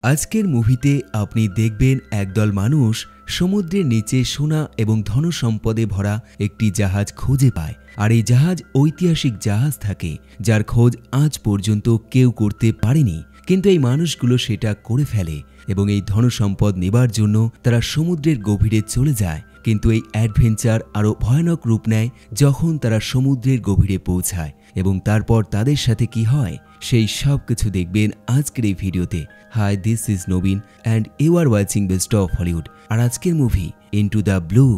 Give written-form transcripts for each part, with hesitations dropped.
আজকের মুভিতে আপনি দেখবেন একদল মানুষ সমুদ্রের নিচে সোনা এবং ধনসম্পদে ভরা একটি জাহাজ খুঁজে পায়। আর এই জাহাজ ঐতিহাসিক জাহাজ থাকে, যার খোঁজ আজ পর্যন্ত কেউ করতে পারেনি, কিন্তু এই মানুষগুলো সেটা করে ফেলে এবং এই ধনসম্পদ নেবার জন্য তারা সমুদ্রের গভীরে চলে যায়। কিন্তু এই অ্যাডভেঞ্চার আরও ভয়ানক রূপ নেয় যখন তারা সমুদ্রের গভীরে পৌঁছায় এবং তারপর তাদের সাথে কি হয় সেই সব কিছু দেখবেন আজকের এই ভিডিওতে। হাই, দিস ইজ নবীন and you are watching best of Hollywood. আর আজকের মুভি ইনটু দ্য ব্লু।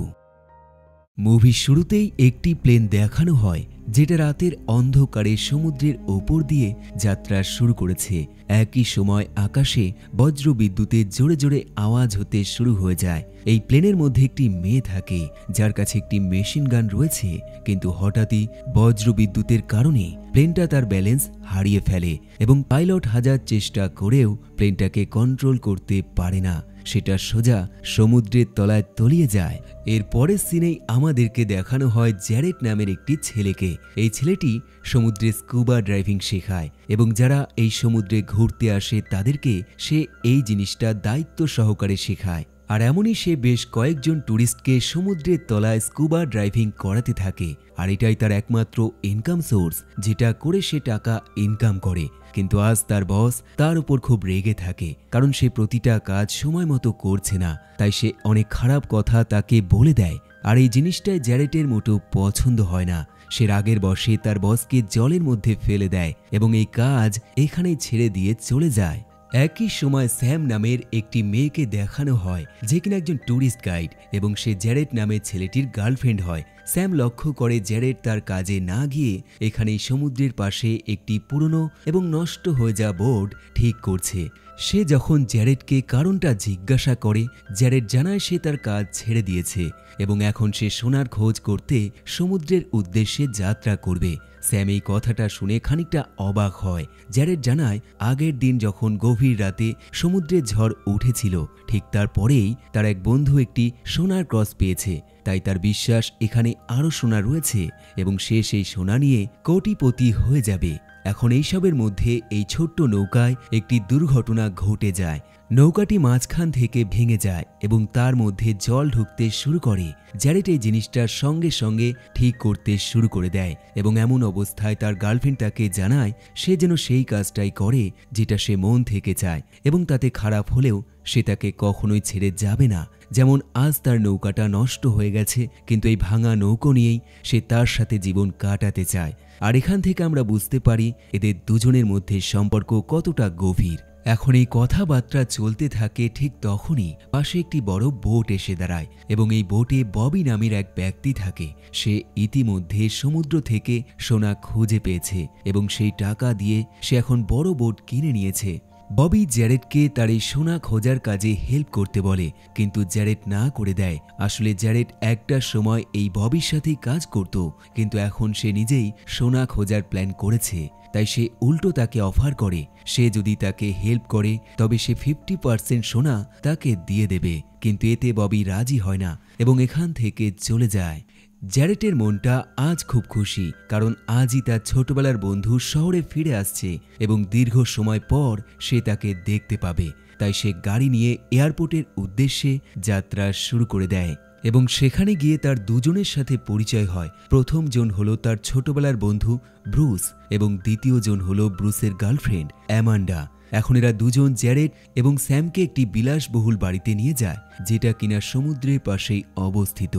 মুভির শুরুতেই একটি প্লেন দেখানো হয় যেটা রাতের অন্ধকারে সমুদ্রের ওপর দিয়ে যাত্রা শুরু করেছে। একই সময় আকাশে বজ্রবিদ্যুতের জোরে জোরে আওয়াজ হতে শুরু হয়ে যায়। এই প্লেনের মধ্যে একটি মেয়ে থাকে যার কাছে একটি মেশিন গান রয়েছে, কিন্তু হঠাৎই বজ্রবিদ্যুতের কারণে প্লেনটা তার ব্যালেন্স হারিয়ে ফেলে এবং পাইলট হাজার চেষ্টা করেও প্লেনটাকে কন্ট্রোল করতে পারে না। সেটা সোজা সমুদ্রের তলায় তলিয়ে যায়। এর পরের সিনেই আমাদেরকে দেখানো হয় জ্যারেড নামের একটি ছেলেকে। এই ছেলেটি সমুদ্রে স্কুবা ড্রাইভিং শেখায় এবং যারা এই সমুদ্রে ঘুরতে আসে তাদেরকে সে এই জিনিসটা দায়িত্ব সহকারে শেখায়। আর এমনই সে বেশ কয়েকজন ট্যুরিস্টকে সমুদ্রের তলায় স্কুবা ড্রাইভিং করাতে থাকে। আর এটাই তার একমাত্র ইনকাম সোর্স, যেটা করে সে টাকা ইনকাম করে। কিন্তু আজ তার বস তার উপর খুব রেগে থাকে, কারণ সে প্রতিটা কাজ সময় মতো করছে না। তাই সে অনেক খারাপ কথা তাকে বলে দেয়। আর এই জিনিসটাই জ্যারেটের মোটেও পছন্দ হয় না। সে রাগের বশে তার বসকে জলের মধ্যে ফেলে দেয় এবং এই কাজ এখানেই ছেড়ে দিয়ে চলে যায়। একই সময় স্যাম নামের একটি মেয়েকে দেখানো হয় যে কিনা একজন ট্যুরিস্ট গাইড এবং সে জ্যারেড নামের ছেলেটির গার্লফ্রেন্ড হয়। স্যাম লক্ষ্য করে জ্যারেড তার কাজে না গিয়ে এখানেই সমুদ্রের পাশে একটি পুরনো এবং নষ্ট হয়ে যাওয়া বোট ঠিক করছে। সে যখন জ্যারেডকে কারণটা জিজ্ঞাসা করে, জ্যারেড জানায় সে তার কাজ ছেড়ে দিয়েছে এবং এখন সে সোনার খোঁজ করতে সমুদ্রের উদ্দেশ্যে যাত্রা করবে। স্যাম এই কথাটা শুনে খানিকটা অবাক হয়। জ্যারেড জানায় আগের দিন যখন গভীর রাতে সমুদ্রের ঝড় উঠেছিল, ঠিক তারপরেই তার এক বন্ধু একটি সোনার ক্রস পেয়েছে। তাই তার বিশ্বাস এখানে আরও সোনা রয়েছে এবং সে সেই সোনা নিয়ে কোটিপতি হয়ে যাবে। এখন এইসবের মধ্যে এই ছোট্ট নৌকায় একটি দুর্ঘটনা ঘটে যায়। নৌকাটি মাঝখান থেকে ভেঙে যায় এবং তার মধ্যে জল ঢুকতে শুরু করে। জ্যারেড এই জিনিসটার সঙ্গে সঙ্গে ঠিক করতে শুরু করে দেয় এবং এমন অবস্থায় তার গার্লফ্রেন্ড তাকে জানায় সে যেন সেই কাজটাই করে যেটা সে মন থেকে চায় এবং তাতে খারাপ হলেও সে তাকে কখনোই ছেড়ে যাবে না। যেমন আজ তার নৌকাটা নষ্ট হয়ে গেছে, কিন্তু এই ভাঙা নৌকো নিয়েই সে তার সাথে জীবন কাটাতে চায়। আর এখান থেকে আমরা বুঝতে পারি এদের দুজনের মধ্যে সম্পর্ক কতটা গভীর। এখন এই কথাবার্তা চলতে থাকে, ঠিক তখনই পাশে একটি বড় বোট এসে দাঁড়ায় এবং এই বোটে ববি নামের এক ব্যক্তি থাকে। সে ইতিমধ্যে সমুদ্র থেকে সোনা খুঁজে পেয়েছে এবং সেই টাকা দিয়ে সে এখন বড় বোট কিনে নিয়েছে। ববি জ্যারেডকে তার এই সোনা খোঁজার কাজে হেল্প করতে বলে, কিন্তু জ্যারেড না করে দেয়। আসলে জ্যারেড একটা সময় এই ববির সাথেই কাজ করত, কিন্তু এখন সে নিজেই সোনা খোঁজার প্ল্যান করেছে। তাই সে উল্টো তাকে অফার করে সে যদি তাকে হেল্প করে তবে সে 50% সোনা তাকে দিয়ে দেবে। কিন্তু এতে ববি রাজি হয় না এবং এখান থেকে চলে যায়। জ্যারেটের মনটা আজ খুব খুশি, কারণ আজই তার ছোটবেলার বন্ধু শহরে ফিরে আসছে এবং দীর্ঘ সময় পর সে তাকে দেখতে পাবে। তাই সে গাড়ি নিয়ে এয়ারপোর্টের উদ্দেশ্যে যাত্রা শুরু করে দেয় এবং সেখানে গিয়ে তার দুজনের সাথে পরিচয় হয়। প্রথম জন হলো তার ছোটবেলার বন্ধু ব্রুস এবং দ্বিতীয় জন হলো ব্রুসের গার্লফ্রেন্ড অ্যামান্ডা। এখন এরা দুজন জ্যারেড এবং স্যামকে একটি বিলাসবহুল বাড়িতে নিয়ে যায়, যেটা কিনা সমুদ্রের পাশেই অবস্থিত।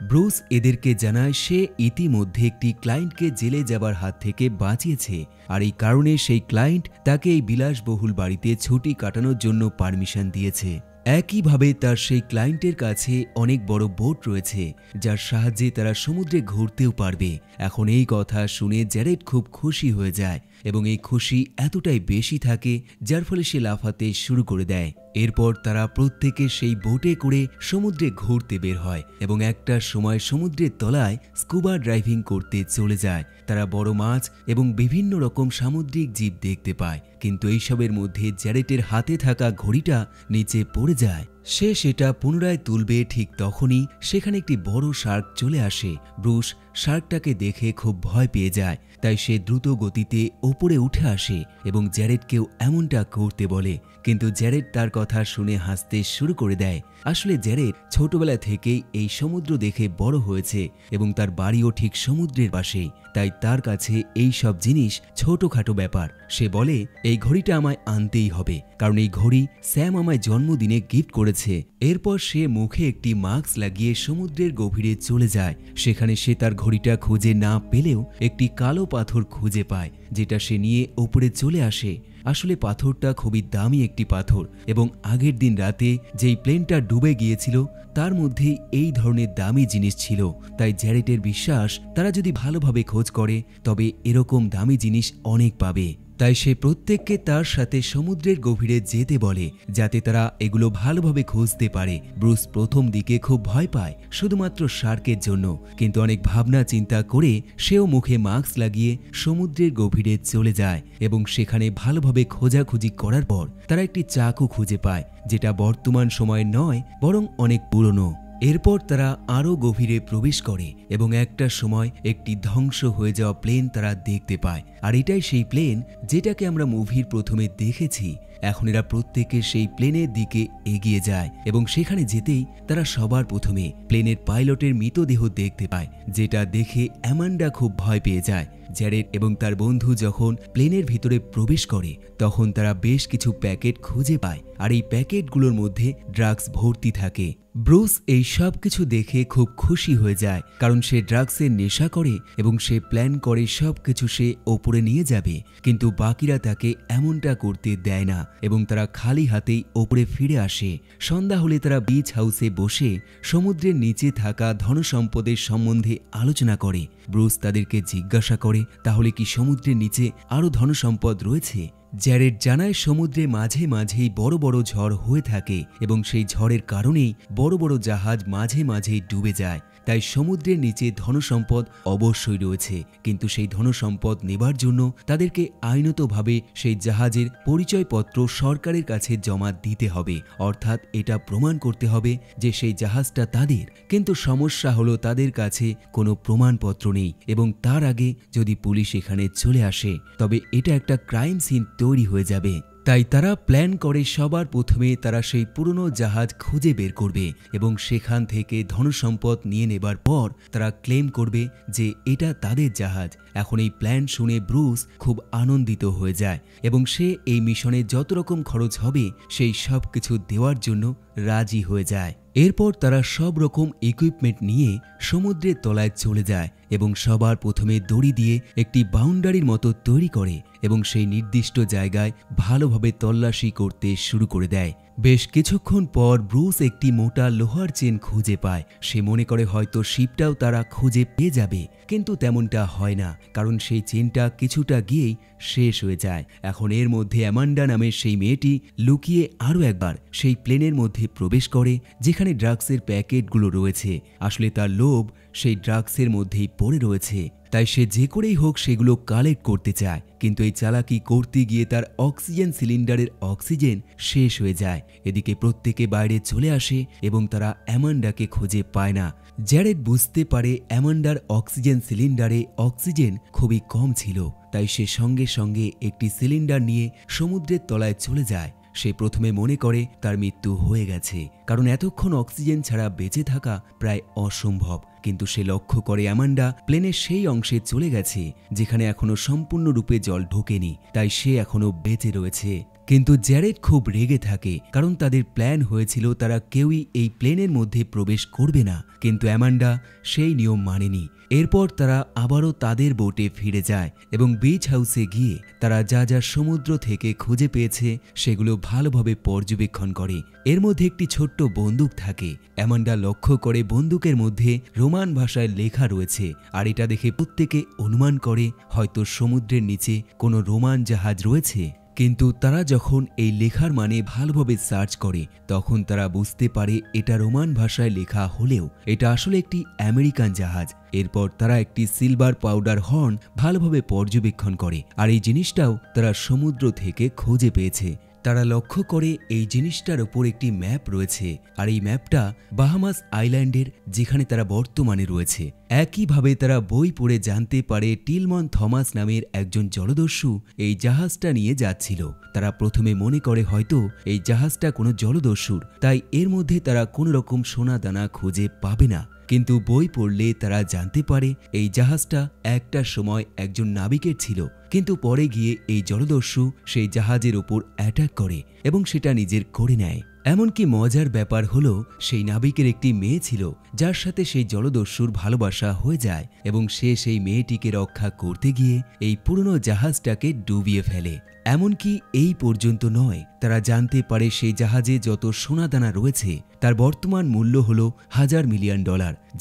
ব্রুস এদেরকে জানায় সে ইতিমধ্যে একটি ক্লায়েন্টকে জেলে যাবার হাত থেকে বাঁচিয়েছে, আর এই কারণে সেই ক্লায়েন্ট তাকে এই বিলাসবহুল বাড়িতে ছুটি কাটানোর জন্য পারমিশন দিয়েছে। একইভাবে তার সেই ক্লায়েন্টের কাছে অনেক বড় বোট রয়েছে যার সাহায্যে তারা সমুদ্রে ঘুরতেও পারবে। এখন এই কথা শুনে জ্যারেড খুব খুশি হয়ে যায় এবং এই খুশি এতটাই বেশি থাকে যার ফলে সে লাফাতে শুরু করে দেয়। এরপর তারা প্রত্যেকে সেই বোটে করে সমুদ্রে ঘুরতে বের হয় এবং একটা সময় সমুদ্রের তলায় স্কুবা ড্রাইভিং করতে চলে যায়। তারা বড় মাছ এবং বিভিন্ন রকম সামুদ্রিক জীব দেখতে পায়, কিন্তু এইসবের মধ্যে জ্যারেটের হাতে থাকা ঘড়িটা নিচে পড়ে যায়। সে সেটা পুনরায় তুলবে ঠিক তখনই সেখানে একটি বড় শার্ক চলে আসে। ব্রুস শার্কটাকে দেখে খুব ভয় পেয়ে যায়, তাই সে দ্রুত গতিতে ওপরে উঠে আসে এবং জ্যারেডকেও এমনটা করতে বলে। কিন্তু জ্যারেড তার কথা শুনে হাসতে শুরু করে দেয়। আসলে জ্যারেড ছোটবেলা থেকেই এই সমুদ্র দেখে বড় হয়েছে এবং তার বাড়িও ঠিক সমুদ্রের পাশেই, তাই তার কাছে এই সব জিনিস ছোটখাটো ব্যাপার। সে বলে, এই ঘড়িটা আমায় আনতেই হবে, কারণ এই ঘড়ি স্যাম আমায় জন্মদিনে গিফট করেছে। এরপর সে মুখে একটি মাস্ক লাগিয়ে সমুদ্রের গভীরে চলে যায়। সেখানে সে তার ঘড়িটা খুঁজে না পেলেও একটি কালো পাথর খুঁজে পায়, যেটা সে নিয়ে ওপরে চলে আসে। আসলে পাথরটা খুবই দামি একটি পাথর এবং আগের দিন রাতে যেই প্লেনটা ডুবে গিয়েছিল তার মধ্যেই এই ধরনের দামি জিনিস ছিল। তাই জ্যারেটের বিশ্বাস, তারা যদি ভালোভাবে খোঁজ করে তবে এরকম দামি জিনিস অনেক পাবে। তাই সে প্রত্যেককে তার সাথে সমুদ্রের গভীরে যেতে বলে, যাতে তারা এগুলো ভালোভাবে খুঁজতে পারে। ব্রুস প্রথম দিকে খুব ভয় পায় শুধুমাত্র শার্কের জন্য, কিন্তু অনেক ভাবনা চিন্তা করে সেও মুখে মাস্ক লাগিয়ে সমুদ্রের গভীরে চলে যায় এবং সেখানে ভালোভাবে খোঁজাখুঁজি করার পর তারা একটি চাকু খুঁজে পায়, যেটা বর্তমান সময়ে নয় বরং অনেক পুরনো। এরপর তারা আরও গভীরে প্রবেশ করে এবং একটা সময় একটি ধ্বংস হয়ে যাওয়া প্লেন তারা দেখতে পায়। আর এটাই সেই প্লেন যেটাকে আমরা মুভির প্রথমে দেখেছি। এখন এরা প্রত্যেকে সেই প্লেনের দিকে এগিয়ে যায় এবং সেখানে যেতেই তারা সবার প্রথমে প্লেনের পাইলটের মৃতদেহ দেখতে পায়, যেটা দেখে অ্যামান্ডা খুব ভয় পেয়ে যায়। জ্যারেড এবং তার বন্ধু যখন প্লেনের ভিতরে প্রবেশ করে তখন তারা বেশ কিছু প্যাকেট খুঁজে পায়, আর এই প্যাকেটগুলোর মধ্যে ড্রাগস ভর্তি থাকে। ব্রুস এই সব কিছু দেখে খুব খুশি হয়ে যায়, কারণ সে ড্রাগসের নেশা করে এবং সে প্ল্যান করে সব কিছু সে ওপরে নিয়ে যাবে। কিন্তু বাকিরা তাকে এমনটা করতে দেয় না এবং তারা খালি হাতেই ওপরে ফিরে আসে। সন্ধ্যা হলে তারা বিচ হাউসে বসে সমুদ্রের নিচে থাকা ধনসম্পদের সম্বন্ধে আলোচনা করে। ব্রুস তাদেরকে জিজ্ঞাসা করে, তাহলে কি সমুদ্রের নিচে আরও ধনসম্পদ রয়েছে? জ্যারেড জানায়, সমুদ্রে মাঝে মাঝেই বড় বড় ঝড় হয়ে থাকে এবং সেই ঝড়ের কারণেই বড় বড় জাহাজ মাঝে মাঝেই ডুবে যায়। তাই সমুদ্রের নিচে ধনসম্পদ অবশ্যই রয়েছে, কিন্তু সেই ধনসম্পদ নেবার জন্য তাদেরকে আইনতভাবে সেই জাহাজের পরিচয়পত্র সরকারের কাছে জমা দিতে হবে, অর্থাৎ এটা প্রমাণ করতে হবে যে সেই জাহাজটা তাদের। কিন্তু সমস্যা হলো তাদের কাছে কোনো প্রমাণপত্র নেই এবং তার আগে যদি পুলিশ এখানে চলে আসে তবে এটা একটা ক্রাইম সিন তৈরি হয়ে যাবে। তাই তারা প্ল্যান করে সবার প্রথমে তারা সেই পুরনো জাহাজ খুঁজে বের করবে এবং সেখান থেকে ধনসম্পদ নিয়ে নেবার পর তারা ক্লেম করবে যে এটা তাদের জাহাজ। এখন এই প্ল্যান শুনে ব্রুস খুব আনন্দিত হয়ে যায় এবং সে এই মিশনে যত রকম খরচ হবে সেই সব কিছু দেওয়ার জন্য রাজি হয়ে যায়। এরপর তারা সব রকম ইকুইপমেন্ট নিয়ে সমুদ্রের তলায় চলে যায় এবং সবার প্রথমে দড়ি দিয়ে একটি বাউন্ডারির মতো তৈরি করে এবং সেই নির্দিষ্ট জায়গায় ভালোভাবে তল্লাশি করতে শুরু করে দেয়। বেশ কিছুক্ষণ পর ব্রুস একটি মোটা লোহার চেন খুঁজে পায়। সে মনে করে হয়তো শিপটাও তারা খুঁজে পেয়ে যাবে, কিন্তু তেমনটা হয় না, কারণ সেই চেনটা কিছুটা গিয়েই শেষ হয়ে যায়। এখন এর মধ্যে অ্যামান্ডা নামের সেই মেয়েটি লুকিয়ে আরও একবার সেই প্লেনের মধ্যে প্রবেশ করে যেখানে ড্রাগসের প্যাকেটগুলো রয়েছে। আসলে তার লোভ সেই ড্রাগসের মধ্যেই পড়ে রয়েছে, তাই সে যে করেই হোক সেগুলো কালেক্ট করতে চায়। কিন্তু এই চালাকি করতে গিয়ে তার অক্সিজেন সিলিন্ডারের অক্সিজেন শেষ হয়ে যায়। এদিকে প্রত্যেকে বাইরে চলে আসে এবং তারা অ্যামান্ডাকে খুঁজে পায় না। জ্যারেড বুঝতে পারে অ্যামান্ডার অক্সিজেন সিলিন্ডারে অক্সিজেন খুবই কম ছিল, তাই সে সঙ্গে সঙ্গে একটি সিলিন্ডার নিয়ে সমুদ্রের তলায় চলে যায়। সে প্রথমে মনে করে তার মৃত্যু হয়ে গেছে, কারণ এতক্ষণ অক্সিজেন ছাড়া বেঁচে থাকা প্রায় অসম্ভব। কিন্তু সে লক্ষ্য করে অ্যামান্ডা প্লেনের সেই অংশে চলে গেছে যেখানে এখনো সম্পূর্ণরূপে জল ঢোকেনি, তাই সে এখনো বেঁচে রয়েছে। কিন্তু জ্যারেড খুব রেগে থাকে, কারণ তাদের প্ল্যান হয়েছিল তারা কেউই এই প্লেনের মধ্যে প্রবেশ করবে না, কিন্তু অ্যামান্ডা সেই নিয়ম মানেনি। এরপর তারা আবারও তাদের বোটে ফিরে যায় এবং বিচ হাউসে গিয়ে তারা যা যা সমুদ্র থেকে খুঁজে পেয়েছে সেগুলো ভালোভাবে পর্যবেক্ষণ করে। এর মধ্যে একটি ছোট্ট বন্দুক থাকে। অ্যামান্ডা লক্ষ্য করে বন্দুকের মধ্যে রোমান ভাষায় লেখা রয়েছে, আর এটা দেখে প্রত্যেকে অনুমান করে হয়তো সমুদ্রের নিচে কোনো রোমান জাহাজ রয়েছে। কিন্তু তারা যখন এই লেখার মানে ভালোভাবে সার্চ করে তখন তারা বুঝতে পারে এটা রোমান ভাষায় লেখা হলেও এটা আসলে একটি আমেরিকান জাহাজ। এরপর তারা একটি সিলভার পাউডার হর্ন ভালোভাবে পর্যবেক্ষণ করে, আর এই জিনিসটাও তারা সমুদ্র থেকে খুঁজে পেয়েছে। তারা লক্ষ্য করে এই জিনিসটার ওপর একটি ম্যাপ রয়েছে, আর এই ম্যাপটা বাহামাস আইল্যান্ডের, যেখানে তারা বর্তমানে রয়েছে। একইভাবে তারা বই পড়ে জানতে পারে টিলমন থমাস নামের একজন জলদস্যু এই জাহাজটা নিয়ে যাচ্ছিল। তারা প্রথমে মনে করে হয়তো এই জাহাজটা কোনো জলদস্যুর, তাই এর মধ্যে তারা কোনো রকম সোনা দানা খুঁজে পাবে না। কিন্তু বই পড়লে তারা জানতে পারে এই জাহাজটা একটা সময় একজন নাবিকের ছিল, কিন্তু পরে গিয়ে এই জলদস্যু সেই জাহাজের ওপর অ্যাটাক করে এবং সেটা নিজের করে নেয়। এমনকি মজার ব্যাপার হলো সেই নাবিকের একটি মেয়ে ছিল, যার সাথে সেই জলদস্যুর ভালোবাসা হয়ে যায় এবং সে সেই মেয়েটিকে রক্ষা করতে গিয়ে এই পুরনো জাহাজটাকে ডুবিয়ে ফেলে। এমনকি এই পর্যন্ত নয়, তারা জানতে পারে সেই জাহাজে যত সোনাদানা রয়েছে তার বর্তমান মূল্য হলো $1000 মিলিয়ন,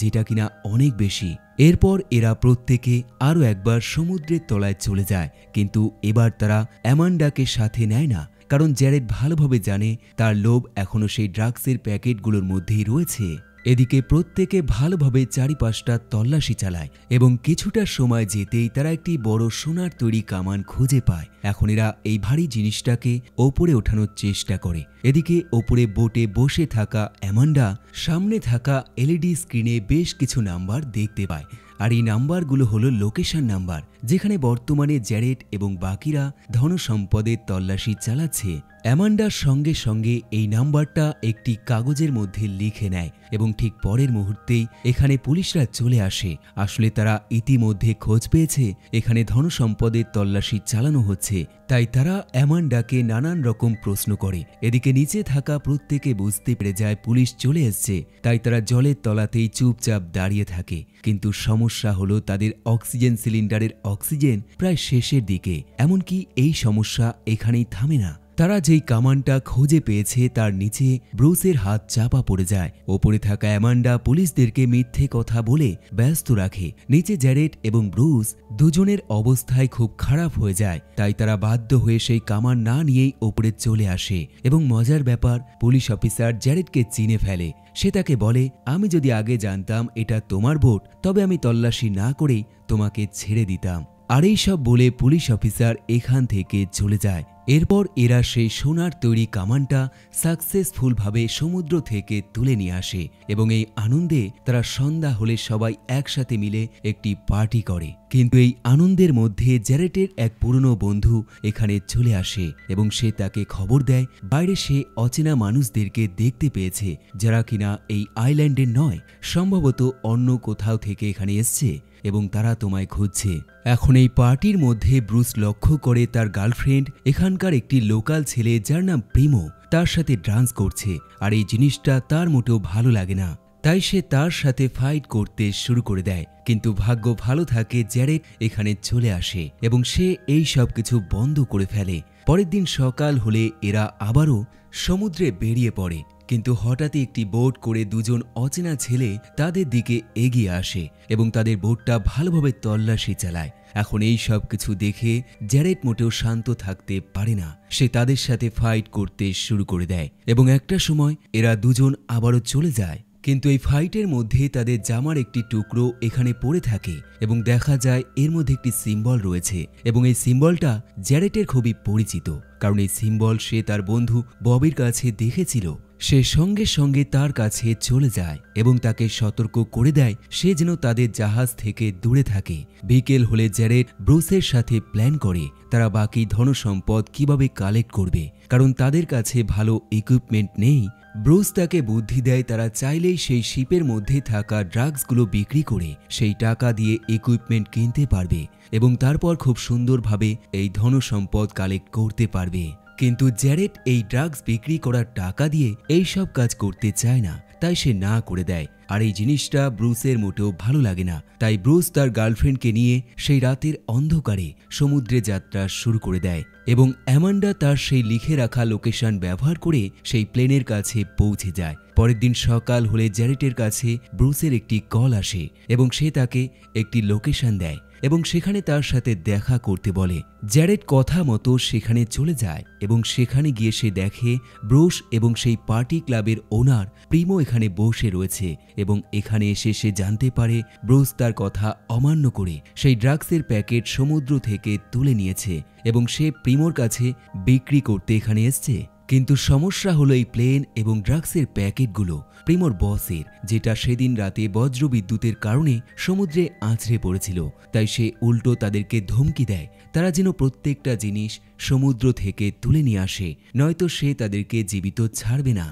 যেটা কিনা অনেক বেশি। এরপর এরা প্রত্যেকে আরও একবার সমুদ্রের তলায় চলে যায়, কিন্তু এবার তারা অ্যামান্ডাকে সাথে নেয় না, কারণ জ্যারেড ভালোভাবে জানে তার লোভ এখনও সেই ড্রাগসের প্যাকেটগুলোর মধ্যেই রয়েছে। এদিকে প্রত্যেকে ভালোভাবে চারিপাশটা তল্লাশি চালায় এবং কিছুটা সময় যেতেই তারা একটি বড় সোনার তৈরি কামান খুঁজে পায়। এখন এরা এই ভারী জিনিসটাকে ওপরে ওঠানোর চেষ্টা করে। এদিকে ওপরে বোটে বসে থাকা অ্যামান্ডা সামনে থাকা এলইডি স্ক্রিনে বেশ কিছু নাম্বার দেখতে পায়, আর এই নাম্বারগুলো হলো লোকেশন নাম্বার, যেখানে বর্তমানে জ্যারেড এবং বাকিরা ধনসম্পদের তল্লাশি চালাচ্ছে। অ্যামান্ডার সঙ্গে সঙ্গে এই নাম্বারটা একটি কাগজের মধ্যে লিখে নেয় এবং ঠিক পরের মুহূর্তেই এখানে পুলিশরা চলে আসে। আসলে তারা ইতিমধ্যে খোঁজ পেয়েছে এখানে ধনসম্পদের তল্লাশি চালানো হচ্ছে, তাই তারা অ্যামান্ডাকে নানান রকম প্রশ্ন করে। এদিকে নিচে থাকা প্রত্যেকে বুঝতে পেরে যায় পুলিশ চলে এসছে, তাই তারা জলের তলাতেই চুপচাপ দাঁড়িয়ে থাকে। কিন্তু সমস্যা হলো তাদের অক্সিজেন সিলিন্ডারের অক্সিজেন প্রায় শেষের দিকে। এমনকি এই সমস্যা এখানেই থামে না। তারা যেই কামানটা খুঁজে পেয়েছে তার নিচে ব্রুসের হাত চাপা পড়ে যায়। ওপরে থাকা অ্যামান্ডা পুলিশদেরকে মিথ্যে কথা বলে ব্যস্ত রাখে। নিচে জ্যারেড এবং ব্রুস দুজনের অবস্থায় খুব খারাপ হয়ে যায়, তাই তারা বাধ্য হয়ে সেই কামান না নিয়েই ওপরে চলে আসে। এবং মজার ব্যাপার, পুলিশ অফিসার জ্যারেডকে চিনে ফেলে। সে তাকে বলে, আমি যদি আগে জানতাম এটা তোমার বোট, তবে আমি তল্লাশি না করেই তোমাকে ছেড়ে দিতাম। আর এই সব বলে পুলিশ অফিসার এখান থেকে চলে যায়। এরপর এরা সেই সোনার তৈরি কামানটা সাকসেসফুলভাবে সমুদ্র থেকে তুলে নিয়ে আসে এবং এই আনন্দে তারা সন্ধ্যা হলে সবাই একসাথে মিলে একটি পার্টি করে। কিন্তু এই আনন্দের মধ্যে জ্যারেটের এক পুরনো বন্ধু এখানে চলে আসে এবং সে তাকে খবর দেয় বাইরে সে অচেনা মানুষদেরকে দেখতে পেয়েছে, যারা কিনা এই আইল্যান্ডের নয়, সম্ভবত অন্য কোথাও থেকে এখানে এসছে এবং তারা তোমায় খুঁজছে। এখন এই পার্টির মধ্যে ব্রুস লক্ষ্য করে তার গার্লফ্রেন্ড এখানকার একটি লোকাল ছেলে যার নাম প্রিমো তার সাথে ডান্স করছে, আর এই জিনিসটা তার মোটেও ভালো লাগে না। তাই সে তার সাথে ফাইট করতে শুরু করে দেয়। কিন্তু ভাগ্য ভালো থাকে, জ্যারেড এখানে চলে আসে এবং সে এই সব কিছু বন্ধ করে ফেলে। পরের দিন সকাল হলে এরা আবারও সমুদ্রে বেরিয়ে পড়ে, কিন্তু হঠাৎই একটি বোট করে দুজন অচেনা ছেলে তাদের দিকে এগিয়ে আসে এবং তাদের বোটটা ভালোভাবে তল্লাশি চালায়। এখন এই সব কিছু দেখে জ্যারেড মোটেও শান্ত থাকতে পারে না। সে তাদের সাথে ফাইট করতে শুরু করে দেয় এবং একটা সময় এরা দুজন আবারও চলে যায়। কিন্তু এই ফাইটের মধ্যে তাদের জামার একটি টুকরো এখানে পড়ে থাকে এবং দেখা যায় এর মধ্যে একটি সিম্বল রয়েছে এবং এই সিম্বলটা জ্যারেটের খুবই পরিচিত, কারণ এই সিম্বল সে তার বন্ধু ববির কাছে দেখেছিল। সে সঙ্গে সঙ্গে তার কাছে চলে যায় এবং তাকে সতর্ক করে দেয় সে যেন তাদের জাহাজ থেকে দূরে থাকে। বিকেল হলে জ্যারেড ব্রুসের সাথে প্ল্যান করে তারা বাকি ধনসম্পদ কিভাবে কালেক্ট করবে, কারণ তাদের কাছে ভালো ইকুইপমেন্ট নেই। ব্রুস তাকে বুদ্ধি দেয় তারা চাইলেই সেই শিপের মধ্যে থাকা ড্রাগসগুলো বিক্রি করে সেই টাকা দিয়ে ইকুইপমেন্ট কিনতে পারবে এবং তারপর খুব সুন্দরভাবে এই ধনসম্পদ কালেক্ট করতে পারবে। কিন্তু জ্যারেড এই ড্রাগস বিক্রি করার টাকা দিয়ে এই সব কাজ করতে চায় না, তাই সে না করে দেয়। আর এই জিনিসটা ব্রুসের মোটেও ভালো লাগে না, তাই ব্রুস তার গার্লফ্রেন্ডকে নিয়ে সেই রাতের অন্ধকারে সমুদ্রে যাত্রা শুরু করে দেয় এবং অ্যামান্ডা তার সেই লিখে রাখা লোকেশন ব্যবহার করে সেই প্লেনের কাছে পৌঁছে যায়। পরের দিন সকাল হলে জ্যারেটের কাছে ব্রুসের একটি কল আসে এবং সে তাকে একটি লোকেশন দেয় এবং সেখানে তার সাথে দেখা করতে বলে। জ্যারেড কথা মতো সেখানে চলে যায় এবং সেখানে গিয়ে সে দেখে ব্রুস এবং সেই পার্টি ক্লাবের ওনার প্রিমো এখানে বসে রয়েছে এবং এখানে এসে সে জানতে পারে ব্রুস তার কথা অমান্য করে সেই ড্রাগসের প্যাকেট সমুদ্র থেকে তুলে নিয়েছে এবং সে প্রিমোর কাছে বিক্রি করতে এখানে এসছে। কিন্তু সমস্যা হলো এই প্লেন এবং ড্রাগসের প্যাকেটগুলো প্রিমোর বসের, যেটা সেদিন রাতে বজ্রবিদ্যুতের কারণে সমুদ্রে আছড়ে পড়েছিল। তাই সে উল্টো তাদেরকে ধমকি দেয় তারা যেন প্রত্যেকটা জিনিস সমুদ্র থেকে তুলে নিয়ে আসে, নয়তো সে তাদেরকে জীবিত ছাড়বে না।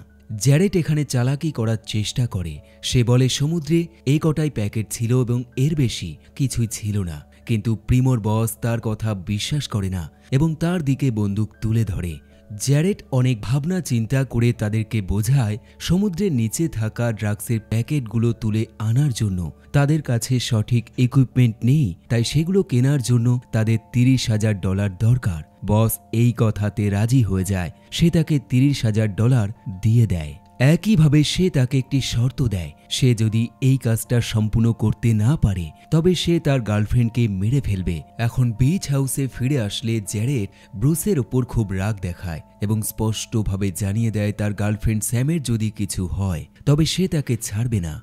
জ্যারেড এখানে চালাকি করার চেষ্টা করে। সে বলে সমুদ্রে এই কটাই প্যাকেট ছিল এবং এর বেশি কিছুই ছিল না। কিন্তু প্রিমোর বস তার কথা বিশ্বাস করে না এবং তার দিকে বন্দুক তুলে ধরে। জ্যারেড অনেক ভাবনা চিন্তা করে তাদেরকে বোঝায় সমুদ্রের নিচে থাকা ড্রাগসের প্যাকেটগুলো তুলে আনার জন্য তাদের কাছে সঠিক ইকুইপমেন্ট নেই, তাই সেগুলো কেনার জন্য তাদের $30,000 দরকার। বস এই কথাতে রাজি হয়ে যায়। সে তাকে $30,000 দিয়ে দেয়। একইভাবে সে তাকে একটি শর্ত দেয়, সে যদি এই কাজটা সম্পূর্ণ করতে না পারে তবে সে তার গার্লফ্রেন্ডকে মেরে ফেলবে। এখন বিচ হাউসে ফিরে আসলে জ্যারেড ব্রুসের ওপর খুব রাগ দেখায় এবং স্পষ্টভাবে জানিয়ে দেয় তার গার্লফ্রেন্ড স্যামের যদি কিছু হয় তবে সে তাকে ছাড়বে না।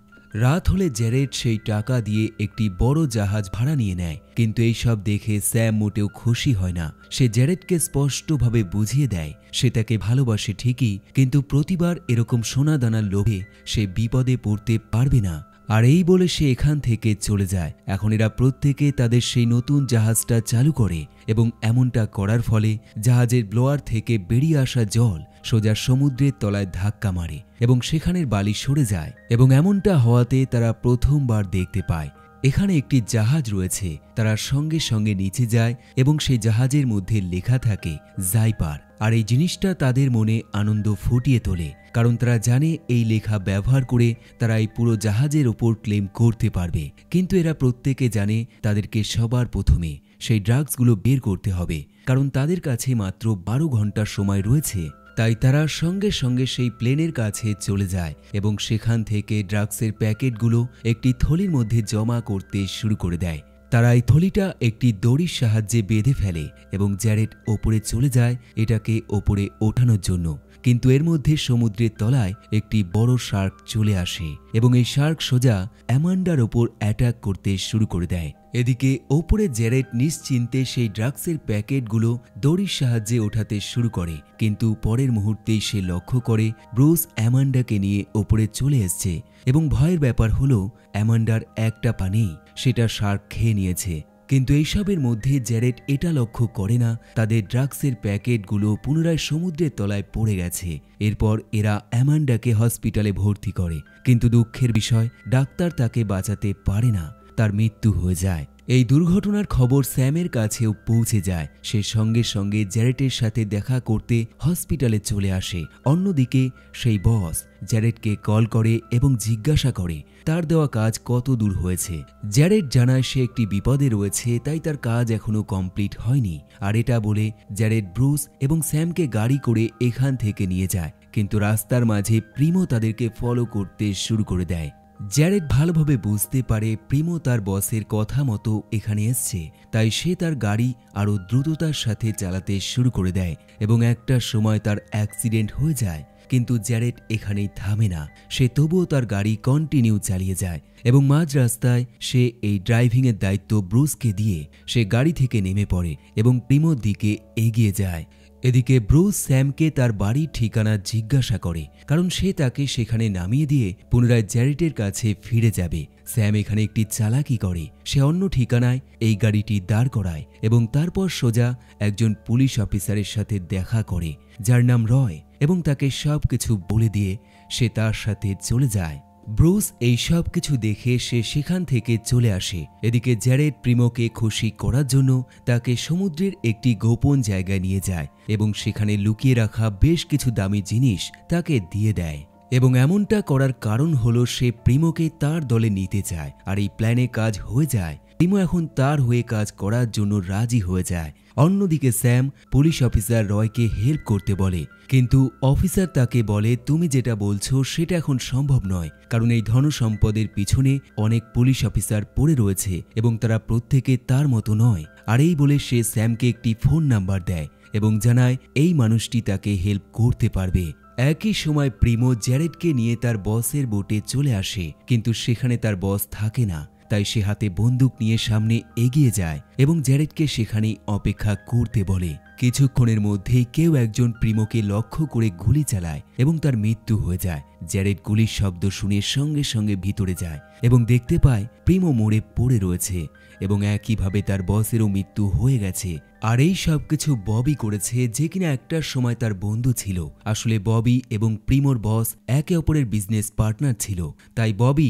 রাত হলে জ্যারেড সেই টাকা দিয়ে একটি বড় জাহাজ ভাড়া নিয়ে নেয়, কিন্তু এইসব দেখে স্যাম মোটেও খুশি হয় না। সে জ্যারেডকে স্পষ্টভাবে বুঝিয়ে দেয় সে তাকে ভালোবাসে ঠিকই, কিন্তু প্রতিবার এরকম সোনাদানার লোভে সে বিপদে পড়তে পারবে না। আর এই বলে সে এখান থেকে চলে যায়। এখন এরা প্রত্যেকে তাদের সেই নতুন জাহাজটা চালু করে এবং এমনটা করার ফলে জাহাজের ব্লোয়ার থেকে বেরিয়ে আসা জল সোজা সমুদ্রের তলায় ধাক্কা মারে এবং সেখানের বালি সরে যায় এবং এমনটা হওয়াতে তারা প্রথমবার দেখতে পায় এখানে একটি জাহাজ রয়েছে। তারা সঙ্গে সঙ্গে নিচে যায় এবং সেই জাহাজের মধ্যে লেখা থাকে জাইপার। আর এই জিনিসটা তাদের মনে আনন্দ ফুটিয়ে তোলে, কারণ তারা জানে এই লেখা ব্যবহার করে তারা এই পুরো জাহাজের ওপর ক্লেম করতে পারবে। কিন্তু এরা প্রত্যেকে জানে তাদেরকে সবার প্রথমে সেই ড্রাগসগুলো বের করতে হবে, কারণ তাদের কাছে মাত্র 12 ঘন্টার সময় রয়েছে। তাই তারা সঙ্গে সঙ্গে সেই প্লেনের কাছে চলে যায় এবং সেখান থেকে ড্রাগসের প্যাকেটগুলো একটি থলির মধ্যে জমা করতে শুরু করে দেয়। তারা এই থলিটা একটি দড়ির সাহায্যে বেঁধে ফেলে এবং জ্যারেড ওপরে চলে যায় এটাকে ওপরে ওঠানোর জন্য। কিন্তু এর মধ্যে সমুদ্রের তলায় একটি বড় শার্ক চলে আসে এবং এই শার্ক সোজা অ্যামান্ডার ওপর অ্যাটাক করতে শুরু করে দেয়। এদিকে ওপরে জ্যারেড নিশ্চিন্তে সেই ড্রাগসের প্যাকেটগুলো দড়ির সাহায্যে ওঠাতে শুরু করে, কিন্তু পরের মুহূর্তেই সে লক্ষ্য করে ব্রুস অ্যামান্ডাকে নিয়ে ওপরে চলে এসছে এবং ভয়ের ব্যাপার হলো অ্যামান্ডার একটা পা নেই, সেটা শার্ক খেয়ে নিয়েছে। কিন্তু এইসবের মধ্যে জ্যারেড এটা লক্ষ্য করে না তাদের ড্রাগসের প্যাকেটগুলো পুনরায় সমুদ্রের তলায় পড়ে গেছে। এরপর এরা অ্যামান্ডাকে হসপিটালে ভর্তি করে, কিন্তু দুঃখের বিষয় ডাক্তার তাকে বাঁচাতে পারে না, তার মৃত্যু হয়ে যায়। এই দুর্ঘটনার খবর স্যামের কাছেও পৌঁছে যায়। সে সঙ্গে সঙ্গে জ্যারেডের সাথে দেখা করতে হসপিটালে চলে আসে। অন্যদিকে সেই বস জ্যারেডকে কল করে এবং জিজ্ঞাসা করে তার দেওয়া কাজ কত দূর হয়েছে। জ্যারেড জানায় সে একটি বিপদে রয়েছে, তাই তার কাজ এখনো কমপ্লিট হয়নি। আর এটা বলে জ্যারেড ব্রুস এবং স্যামকে গাড়ি করে এখান থেকে নিয়ে যায়, কিন্তু রাস্তার মাঝে প্রিমো তাদেরকে ফলো করতে শুরু করে দেয়। জ্যারেড ভালোভাবে বুঝতে পারে প্রিমো তার বসের কথা মতো এখানে এসছে, তাই সে তার গাড়ি আরও দ্রুততার সাথে চালাতে শুরু করে দেয় এবং একটা সময় তার অ্যাক্সিডেন্ট হয়ে যায়। কিন্তু জ্যারেড এখানেই থামে না, সে তবুও তার গাড়ি কন্টিনিউ চালিয়ে যায় এবং মাঝ রাস্তায় সে এই ড্রাইভিংয়ের দায়িত্ব ব্রুসকে দিয়ে সে গাড়ি থেকে নেমে পড়ে এবং প্রিমোর দিকে এগিয়ে যায়। এদিকে ব্রুস স্যামকে তার বাড়ির ঠিকানা জিজ্ঞাসা করে, কারণ সে তাকে সেখানে নামিয়ে দিয়ে পুনরায় জ্যারেডের কাছে ফিরে যাবে। স্যাম এখানে একটি চালাকি করে, সে অন্য ঠিকানায় এই গাড়িটি দাঁড় করায় এবং তারপর সোজা একজন পুলিশ অফিসারের সাথে দেখা করে যার নাম রয় এবং তাকে সবকিছু বলে দিয়ে সে তার সাথে চলে যায়। ব্রুস এই সব কিছু দেখে সে সেখান থেকে চলে আসে। এদিকে জ্যারেড প্রিমোকে খুশি করার জন্য তাকে সমুদ্রের একটি গোপন জায়গায় নিয়ে যায় এবং সেখানে লুকিয়ে রাখা বেশ কিছু দামি জিনিস তাকে দিয়ে দেয়। এবং এমনটা করার কারণ হলো সে প্রিমোকে তার দলে নিতে চায়। আর এই প্ল্যানে কাজ হয়ে যায়। প্রিমো এখন তার হয়ে কাজ করার জন্য রাজি হয়ে যায়। অন্যদিকে স্যাম পুলিশ অফিসার রয়কে হেল্প করতে বলে, কিন্তু অফিসার তাকে বলে তুমি যেটা বলছো সেটা এখন সম্ভব নয়, কারণ এই ধনসম্পদের পিছনে অনেক পুলিশ অফিসার পড়ে রয়েছে এবং তারা প্রত্যেকে তার মতো নয়। আর এই বলে সে স্যামকে একটি ফোন নাম্বার দেয় এবং জানায় এই মানুষটি তাকে হেল্প করতে পারবে। একই সময় প্রিমো জ্যারেডকে নিয়ে তার বসের বোটে চলে আসে, কিন্তু সেখানে তার বস থাকে না। তাই সে হাতে বন্দুক নিয়ে সামনে এগিয়ে যায় এবং জ্যারেডকে সেখানেই অপেক্ষা করতে বলে। কিছুক্ষণের মধ্যেই কেউ একজন প্রিমোকে লক্ষ্য করে গুলি চালায় এবং তার মৃত্যু হয়ে যায়। জ্যারেড গুলির শব্দ শুনে সঙ্গে সঙ্গে ভিতরে যায় এবং দেখতে পায় প্রিমো মরে পড়ে রয়েছে এবং একইভাবে তার বসেরও মৃত্যু হয়ে গেছে। আর এই সবকিছু ববি করেছে, যে কিনা একটার সময় তার বন্ধু ছিল। আসলে ববি এবং প্রিমোর বস একে অপরের বিজনেস পার্টনার ছিল। তাই ববি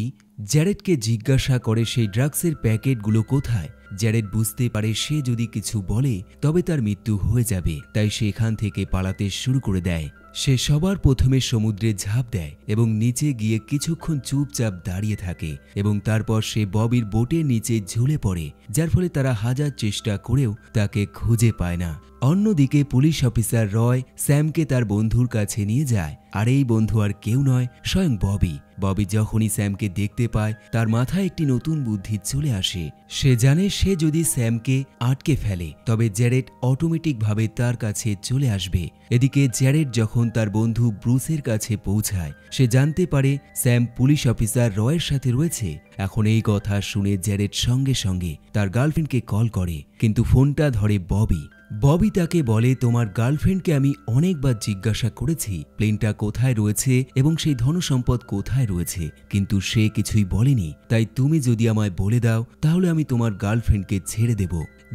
জ্যারেডকে জিজ্ঞাসা করে সেই ড্রাগসের প্যাকেটগুলো কোথায়। জ্যারেড বুঝতে পারে সে যদি কিছু বলে তবে তার মৃত্যু হয়ে যাবে, তাই সে এখান থেকে পালাতে শুরু করে দেয়। সে সবার প্রথমে সমুদ্রে ঝাঁপ দেয় এবং নিচে গিয়ে কিছুক্ষণ চুপচাপ দাঁড়িয়ে থাকে এবং তারপর সে ববির বোটের নিচে ঝুলে পড়ে, যার ফলে তারা হাজার চেষ্টা করেও তাকে খুঁজে পায় না। অন্যদিকে পুলিশ অফিসার রয় স্যামকে তার বন্ধুর কাছে নিয়ে যায়, আর এই বন্ধু আর কেউ নয়, স্বয়ং ববি। ববি যখনই স্যামকে দেখতে পায় তার মাথায় একটি নতুন বুদ্ধি চলে আসে। সে জানে সে যদি স্যামকে আটকে ফেলে তবে জ্যারেড অটোমেটিকভাবে তার কাছে চলে আসবে। এদিকে জ্যারেড যখন তার বন্ধু ব্রুসের কাছে পৌঁছায় সে জানতে পারে স্যাম পুলিশ অফিসার রয়ের সাথে রয়েছে। এখন এই কথা শুনে জ্যারেড সঙ্গে সঙ্গে তার গার্লফ্রেন্ডকে কল করে, কিন্তু ফোনটা ধরে ববি। ববি তাকে বলে তোমার গার্লফ্রেন্ডকে আমি অনেকবার জিজ্ঞাসা করেছি প্লেনটা কোথায় রয়েছে এবং সেই ধনসম্পদ কোথায় রয়েছে, কিন্তু সে কিছুই বলেনি। তাই তুমি যদি আমায় বলে দাও তাহলে আমি তোমার গার্লফ্রেন্ডকে ছেড়ে দেব।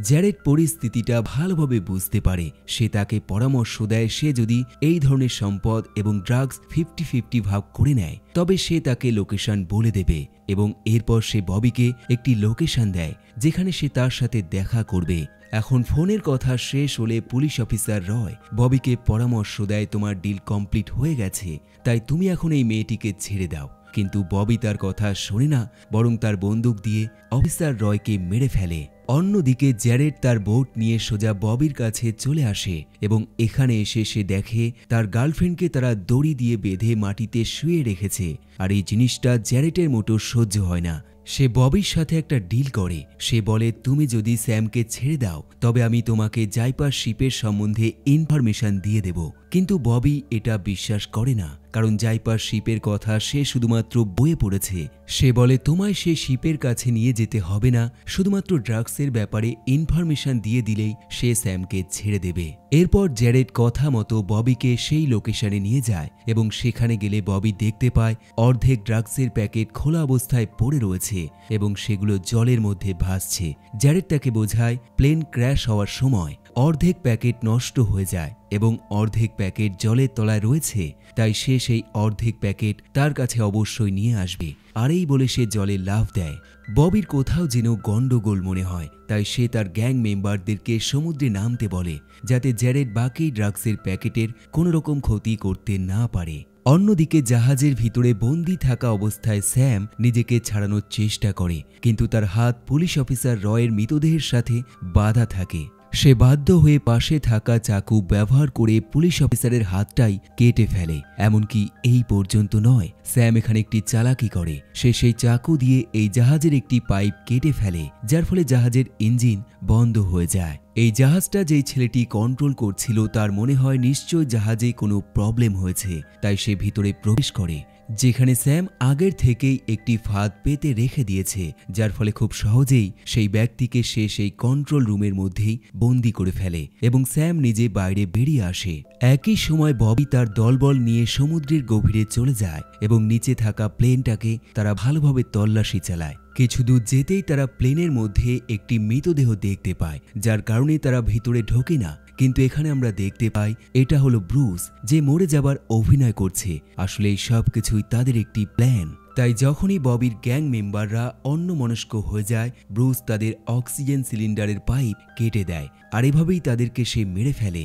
জ্যারেড পরিস্থিতিটা ভালোভাবে বুঝতে পারে। সে তাকে পরামর্শ দেয় সে যদি এই ধরনের সম্পদ এবং ড্রাগস 50-50 ভাগ করে নেয় তবে সে তাকে লোকেশন বলে দেবে এবং এরপর সে ববিকে একটি লোকেশন দেয় যেখানে সে তার সাথে দেখা করবে। এখন ফোনের কথা শেষ হলে পুলিশ অফিসার রয় ববিকে পরামর্শ দেয় তোমার ডিল কমপ্লিট হয়ে গেছে, তাই তুমি এখন এই মেয়েটিকে ছেড়ে দাও। কিন্তু ববি তার কথা শোনে না, বরং তার বন্দুক দিয়ে অফিসার রয়কে মেরে ফেলে। অন্যদিকে জ্যারেড তার বোট নিয়ে সোজা ববির কাছে চলে আসে এবং এখানে এসে সে দেখে তার গার্লফ্রেন্ডকে তারা দড়ি দিয়ে বেঁধে মাটিতে শুয়ে রেখেছে। আর এই জিনিসটা জ্যারেডের মোটো সহ্য হয় না। সে ববির সাথে একটা ডিল করে। সে বলে তুমি যদি স্যামকে ছেড়ে দাও তবে আমি তোমাকে জাইপার শিপের সম্বন্ধে ইনফরমেশন দিয়ে দেব। কিন্তু ববি এটা বিশ্বাস করে না, কারণ জাইপার শিপের কথা সে শুধুমাত্র বইয়ে পড়েছে। সে বলে তোমায় সে শিপের কাছে নিয়ে যেতে হবে না, শুধুমাত্র ড্রাগসের ব্যাপারে ইনফরমেশন দিয়ে দিলেই সে স্যামকে ছেড়ে দেবে। এরপর জ্যারেড কথা মতো ববিকে সেই লোকেশনে নিয়ে যায় এবং সেখানে গেলে ববি দেখতে পায় অর্ধেক ড্রাগসের প্যাকেট খোলা অবস্থায় পড়ে রয়েছে এবং সেগুলো জলের মধ্যে ভাসছে। জ্যারেড তাকে বোঝায় প্লেন ক্র্যাশ হওয়ার সময় অর্ধেক প্যাকেট নষ্ট হয়ে যায় এবং অর্ধেক প্যাকেট জলের তলায় রয়েছে, তাই সে সেই অর্ধেক প্যাকেট তার কাছে অবশ্যই নিয়ে আসবে। আর এই বলে সে জলে লাফ দেয়। ববির কোথাও যেন গন্ডগোল মনে হয়, তাই সে তার গ্যাং মেম্বারদেরকে সমুদ্রে নামতে বলে যাতে জ্যারেড বাকি ড্রাগসের প্যাকেটের কোনো রকম ক্ষতি করতে না পারে। অন্যদিকে জাহাজের ভিতরে বন্দী থাকা অবস্থায় স্যাম নিজেকে ছাড়ানোর চেষ্টা করে, কিন্তু তার হাত পুলিশ অফিসার রয়ের মৃতদেহের সাথে বাঁধা থাকে। সে বাধ্য হয়ে পাশে থাকা চাকু ব্যবহার করে পুলিশ অফিসারের হাতটাই কেটে ফেলে। এমনকি এই পর্যন্ত নয়, স্যাম এখানে একটি চালাকি করে। সে সেই চাকু দিয়ে এই জাহাজের একটি পাইপ কেটে ফেলে, যার ফলে জাহাজের ইঞ্জিন বন্ধ হয়ে যায়। এই জাহাজটা যেই ছেলেটি কন্ট্রোল করছিল তার মনে হয় নিশ্চয় জাহাজে কোনো প্রবলেম হয়েছে, তাই সে ভিতরে প্রবেশ করে, যেখানে স্যাম আগের থেকেই একটি ফাঁদ পেতে রেখে দিয়েছে, যার ফলে খুব সহজেই সেই ব্যক্তিকে সে সেই কন্ট্রোল রুমের মধ্যেই বন্দি করে ফেলে এবং স্যাম নিজে বাইরে বেরিয়ে আসে। একই সময় ববি তার দলবল নিয়ে সমুদ্রের গভীরে চলে যায় এবং নিচে থাকা প্লেনটাকে তারা ভালোভাবে তল্লাশি চালায়। কিছু দূর যেতেই তারা প্লেনের মধ্যে একটি মৃতদেহ দেখতে পায়, যার কারণে তারা ভিতরে ঢোকে না। কিন্তু এখানে আমরা দেখতে পাই এটা হলো ব্রুস, যে মরে যাবার অভিনয় করছে। আসলে এই সব কিছুই তাদের একটি প্ল্যান। তাই যখনই ববির গ্যাং মেম্বাররা অন্যমনস্ক হয়ে যায়, ব্রুস তাদের অক্সিজেন সিলিন্ডারের পাইপ কেটে দেয়, আর এভাবেই তাদেরকে সে মেরে ফেলে।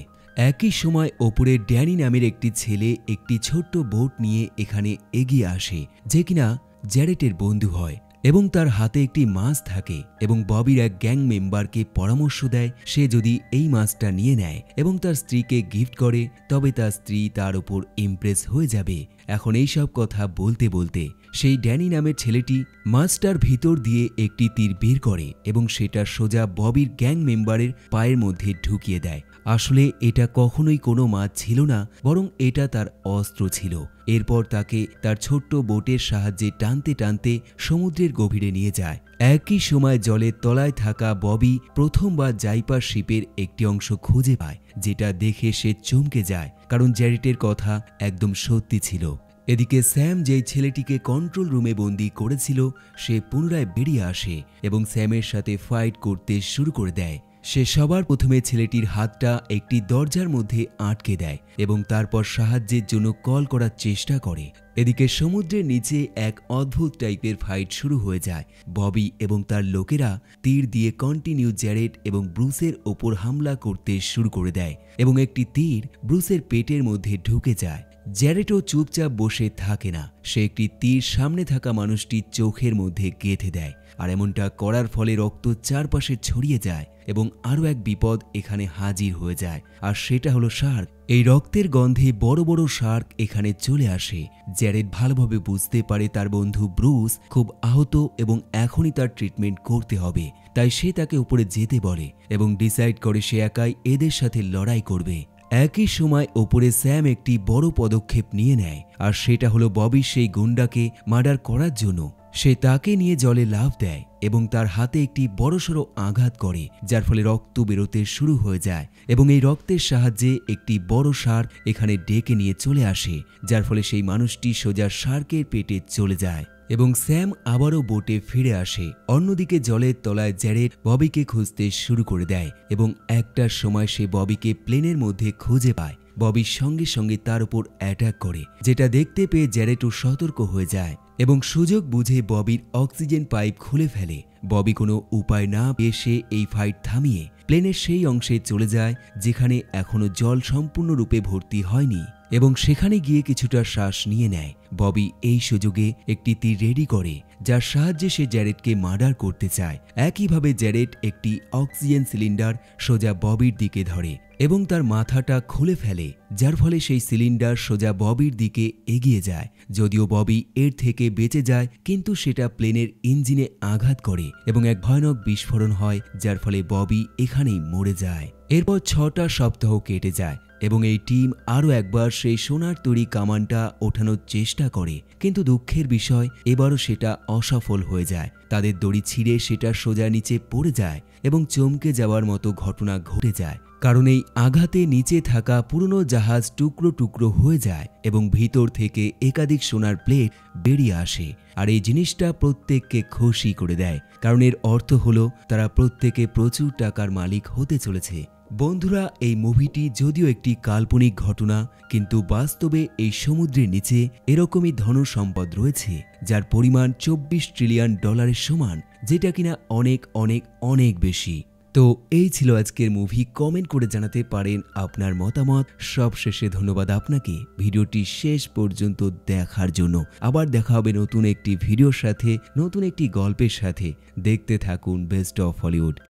একই সময় ওপরে ড্যানি নামের একটি ছেলে একটি ছোট্ট বোট নিয়ে এখানে এগিয়ে আসে, যে কিনা জ্যারেটের বন্ধু হয়। এবং তার হাতে একটি মাছ থাকে এবং ববির এক গ্যাং মেম্বারকে পরামর্শ দেয় সে যদি এই মাছটা নিয়ে নেয় এবং তার স্ত্রীকে গিফট করে তবে তার স্ত্রী তার উপর ইমপ্রেস হয়ে যাবে। এখন এই সব কথা বলতে বলতে সেই ড্যানি নামের ছেলেটি মাছটার ভিতর দিয়ে একটি তীর বের করে এবং সেটা সোজা ববির গ্যাং মেম্বারের পায়ের মধ্যে ঢুকিয়ে দেয়। আসলে এটা কখনোই কোনো মাছ ছিল না, বরং এটা তার অস্ত্র ছিল। এরপর তাকে তার ছোট্ট বোটের সাহায্যে টানতে টানতে সমুদ্রের গভীরে নিয়ে যায়। একই সময় জলের তলায় থাকা ববি প্রথমবার জাইপার শিপের একটি অংশ খুঁজে পায়, যেটা দেখে সে চমকে যায়, কারণ জ্যারেটের কথা একদম সত্যি ছিল। এদিকে স্যাম যেই ছেলেটিকে কন্ট্রোল রুমে বন্দী করেছিল সে পুনরায় বেরিয়ে আসে এবং স্যামের সাথে ফাইট করতে শুরু করে দেয়। সে সবার প্রথমে ছেলেটির হাতটা একটি দরজার মধ্যে আটকে দেয় এবং তারপর সাহায্যের জন্য কল করার চেষ্টা করে। এদিকে সমুদ্রের নিচে এক অদ্ভুত টাইপের ফাইট শুরু হয়ে যায়। ববি এবং তার লোকেরা তীর দিয়ে কন্টিনিউ জ্যারেট এবং ব্রুসের ওপর হামলা করতে শুরু করে দেয় এবং একটি তীর ব্রুসের পেটের মধ্যে ঢুকে যায়। জ্যারেটও চুপচাপ বসে থাকে না, সে একটি তীর সামনে থাকা মানুষটির চোখের মধ্যে গেঁথে দেয়, আর এমনটা করার ফলে রক্ত চারপাশে ছড়িয়ে যায় এবং আরও এক বিপদ এখানে হাজির হয়ে যায়, আর সেটা হলো শার্ক। এই রক্তের গন্ধে বড় বড় শার্ক এখানে চলে আসে। জ্যারেট ভালোভাবে বুঝতে পারে তার বন্ধু ব্রুস খুব আহত এবং এখনই তার ট্রিটমেন্ট করতে হবে, তাই সে তাকে উপরে যেতে বলে এবং ডিসাইড করে সে একাই এদের সাথে লড়াই করবে। একই সময় ওপরে স্যাম একটি বড় পদক্ষেপ নিয়ে নেয়, আর সেটা হলো ববির সেই গুন্ডাকে মার্ডার করার জন্য। সে তাকে নিয়ে জলে লাফ দেয় এবং তার হাতে একটি বড়সড় আঘাত করে, যার ফলে রক্ত বেরোতে শুরু হয়ে যায় এবং এই রক্তের সাহায্যে একটি বড় শার্ক এখানে ডেকে নিয়ে চলে আসে, যার ফলে সেই মানুষটি সোজা শার্কের পেটে চলে যায় এবং স্যাম আবারও বোটে ফিরে আসে। অন্যদিকে জলের তলায় জ্যারেট ববিকে খুঁজতে শুরু করে দেয় এবং একটার সময় সে ববিকে প্লেনের মধ্যে খুঁজে পায়। ববির সঙ্গে সঙ্গে তার উপর অ্যাটাক করে, যেটা দেখতে পেয়ে জ্যারেটও সতর্ক হয়ে যায় এবং সুযোগ বুঝে ববির অক্সিজেন পাইপ খুলে ফেলে। ববি কোনো উপায় না পেয়ে সে এই ফাইট থামিয়ে প্লেনের সেই অংশে চলে যায় যেখানে এখনো জল সম্পূর্ণরূপে ভর্তি হয়নি এবং সেখানে গিয়ে কিছুটা শ্বাস নিয়ে নেয়। ববি এই সুযোগে একটি তীর রেডি করে, যার সাহায্যে সে জ্যারেটকে মার্ডার করতে চায়। একইভাবে জ্যারেট একটি অক্সিজেন সিলিন্ডার সোজা ববির দিকে ধরে এবং তার মাথাটা খুলে ফেলে, যার ফলে সেই সিলিন্ডার সোজা ববির দিকে এগিয়ে যায়। যদিও ববি এর থেকে বেঁচে যায়, কিন্তু সেটা প্লেনের ইঞ্জিনে আঘাত করে এবং এক ভয়ানক বিস্ফোরণ হয়, যার ফলে ববি এখানেই মরে যায়। এরপর 6টা সপ্তাহ কেটে যায় এবং এই টিম আরও একবার সেই সোনার তৈরি কামানটা ওঠানোর চেষ্টা করে, কিন্তু দুঃখের বিষয় এবারও সেটা অসফল হয়ে যায়। তাদের দড়ি ছিঁড়ে সেটা সোজা নিচে পড়ে যায় এবং চমকে যাওয়ার মতো ঘটনা ঘটে যায়, কারণ এই আঘাতে নিচে থাকা পুরনো জাহাজ টুকরো টুকরো হয়ে যায় এবং ভিতর থেকে একাধিক সোনার প্লেট বেরিয়ে আসে। আর এই জিনিসটা প্রত্যেককে খুশি করে দেয়, কারণ এর অর্থ হলো তারা প্রত্যেকে প্রচুর টাকার মালিক হতে চলেছে। বন্ধুরা, এই মুভিটি যদিও একটি কাল্পনিক ঘটনা, কিন্তু বাস্তবে এই সমুদ্রের নিচে এরকমই ধন সম্পদ রয়েছে যার পরিমাণ $24 ট্রিলিয়ন সমান, যেটা কিনা অনেক অনেক অনেক বেশি। তো এই ছিল আজকের মুভি। কমেন্ট করে জানাতে পারেন আপনার মতামত। সবশেষে ধন্যবাদ আপনাকে ভিডিওটি শেষ পর্যন্ত দেখার জন্য। আবার দেখা হবে নতুন একটি ভিডিওর সাথে, নতুন একটি গল্পের সাথে। দেখতে থাকুন বেস্ট অফ হলিউড।